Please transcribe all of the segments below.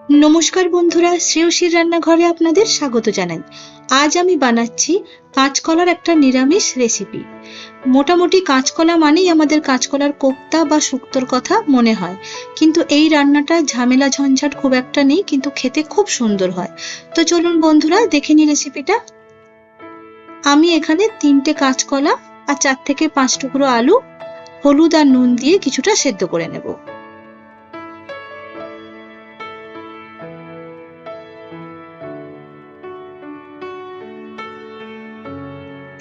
নমস্কার বন্ধুরা, শ্রেয়সীর রান্নাঘরে আপনাদের স্বাগত জানাই। আজ আমি বানাচ্ছি কাঁচকলার একটা নিরামিষ রেসিপি। মোটামুটি কাঁচকলা মানেই আমাদের কাঁচকলার কোপ্তা বা শুক্তোর কথা মনে হয়, কিন্তু এই রান্নাটা ঝামেলা ঝঞ্ঝাট খুব একটা নেই, কিন্তু খেতে খুব সুন্দর হয়। তো চলুন বন্ধুরা, দেখে নিই রেসিপিটা। আমি এখানে 3টে কাঁচকলা আর 4 থেকে 5 টুকরো আলু হলুদ আর নুন দিয়ে কিছুটা সেদ্ধ করে নেব।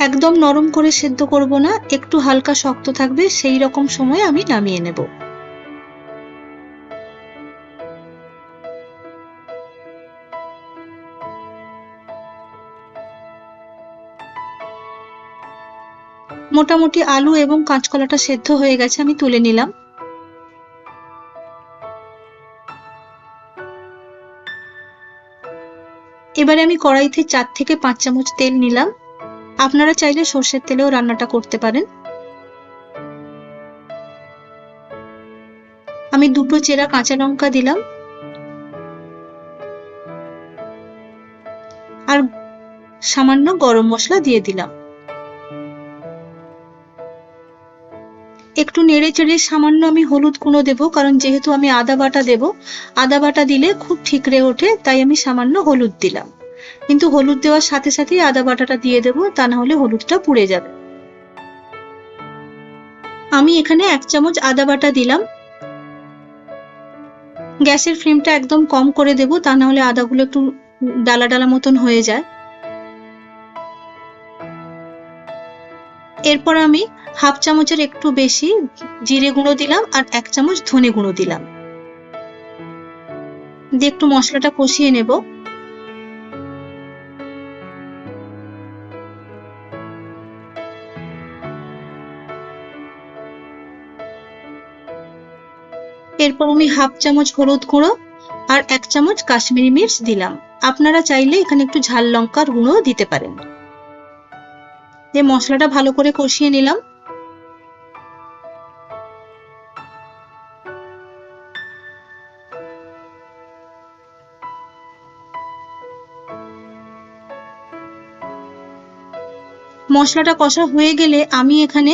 একদম নরম করে সেদ্ধ করব না, একটু হালকা শক্ত থাকবে, সেই রকম সময় আমি নামিয়ে নেব। মোটামুটি আলু এবং কাঁচকলাটা সেদ্ধ হয়ে গেছে, আমি তুলে নিলাম। এবারে আমি কড়াইতে 4 থেকে 5 চামচ তেল নিলাম। আপনারা চাইলে সর্ষের তেলেও রান্নাটা করতে পারেন। আমি 2টো চেরা কাঁচা লঙ্কা দিলাম আর সামান্য গরম মশলা দিয়ে দিলাম। একটু নেড়ে চেড়ে সামান্য আমি হলুদ গুঁড়ো দেবো, কারণ যেহেতু আমি আদা বাটা দেবো, আদা বাটা দিলে খুব ঠিকরে ওঠে, তাই আমি সামান্য হলুদ দিলাম। কিন্তু হলুদ দেওয়ার সাথে সাথেই আদা বাটাটা দিয়ে দেবো, তা না হলে হলুদটা পুড়ে যাবে। আমি এখানে 1 চামচ আদা বাটা দিলাম। গ্যাসের ফ্লেমটা একদম কম করে দেবো, তা না হলে আদাগুলো একটু ডালা ডালা মতন হয়ে যায়। এরপর আমি হাফ চামচের একটু বেশি জিরে গুঁড়ো দিলাম আর 1 চামচ ধনে গুঁড়ো দিলাম, দিয়ে একটু মশলাটা কষিয়ে নেব। এরপর আমি হাফ চামচ হলুদ গুঁড়ো আর 1 চামচ কাশ্মীরি মির্চ দিলাম। আপনারা চাইলে এখানে একটু ঝাল লঙ্কার গুঁড়ো দিতে পারেন। দিয়ে মশলাটা ভালো করে কষিয়ে নিলাম। মশলাটা কষা হয়ে গেলে আমি এখানে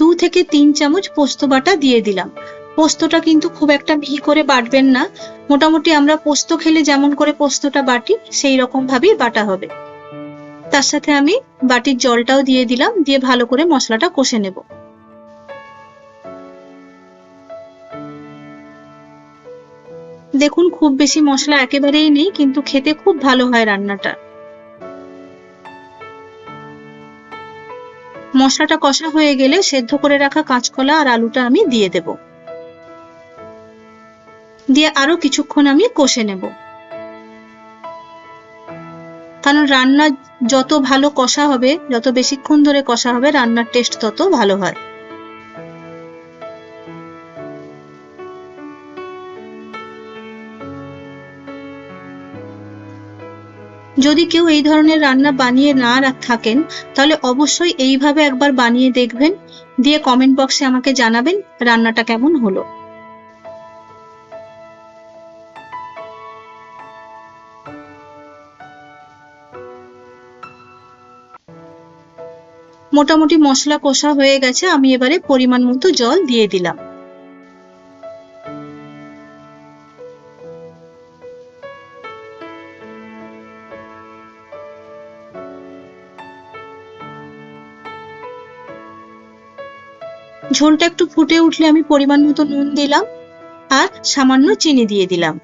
2 থেকে 3 চামচ পোস্ত বাটা দিয়ে দিলাম। পোস্তটা কিন্তু খুব একটা মিহি করে বাটবেন না, মোটামুটি আমরা পোস্ত খেলে যেমন করে পোস্তটা বাটি সেই রকম ভাবেই বাটা হবে। তার সাথে আমি বাটির জলটাও দিয়ে দিলাম, দিয়ে ভালো করে মশলাটা কষে নেব। দেখুন, খুব বেশি মশলা একেবারেই নেই, কিন্তু খেতে খুব ভালো হয় রান্নাটা। মশলাটা কষা হয়ে গেলে সেদ্ধ করে রাখা কাঁচকলা আর আলুটা আমি দিয়ে দেব, দিয়ে আরো কিছুক্ষণ আমি কষে নেব। কারণ রান্না যত ভালো কষা হবে, যত বেশিক্ষণ ধরে কষা হবে, রান্নার টেস্ট তত ভালো হয়। যদি কেউ এই ধরনের রান্না বানিয়ে না থাকেন, তাহলে অবশ্যই এইভাবে একবার বানিয়ে দেখবেন, দিয়ে কমেন্ট বক্সে আমাকে জানাবেন রান্নাটা কেমন হলো। মোটামুটি মশলা কষা হয়ে গেছে, আমি এবারে পরিমাণ মতো জল দিয়ে দিলাম। ঝোলটা একটু ফুটে উঠলে আমি পরিমাণ মতো নুন দিলাম আর সামান্য চিনি দিয়ে দিলাম।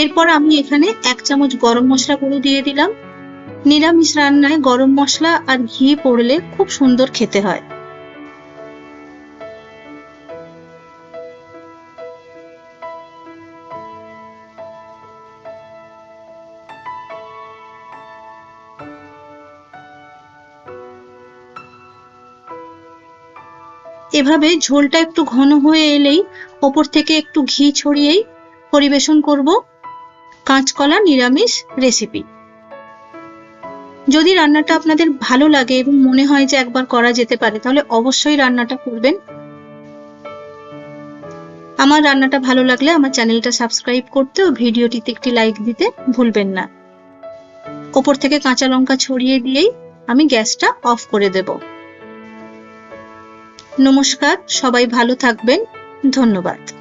এরপর আমি এখানে 1 চামচ গরম মশলা গুঁড়ো দিয়ে দিলাম। নিরামিষ রান্নায় গরম মশলা আর ঘি পড়লে খুব সুন্দর খেতে হয়। এভাবে ঝোলটা একটু ঘন হয়ে এলেই ওপর থেকে একটু ঘি ছড়িয়েই পরিবেশন করব। কাঁচকলা নিরামিষ রেসিপি। যদি রান্নাটা আপনাদের ভালো লাগে এবং মনে হয় যে একবার করা যেতে পারে, তাহলে অবশ্যই রান্নাটা করবেন। আমার রান্নাটা ভালো লাগলে আমার চ্যানেলটা সাবস্ক্রাইব করতে ও ভিডিওটিতে একটি লাইক দিতে ভুলবেন না। ওপর থেকে কাঁচা লঙ্কা ছড়িয়ে দিয়েই আমি গ্যাসটা অফ করে দেব। নমস্কার, সবাই ভালো থাকবেন। ধন্যবাদ।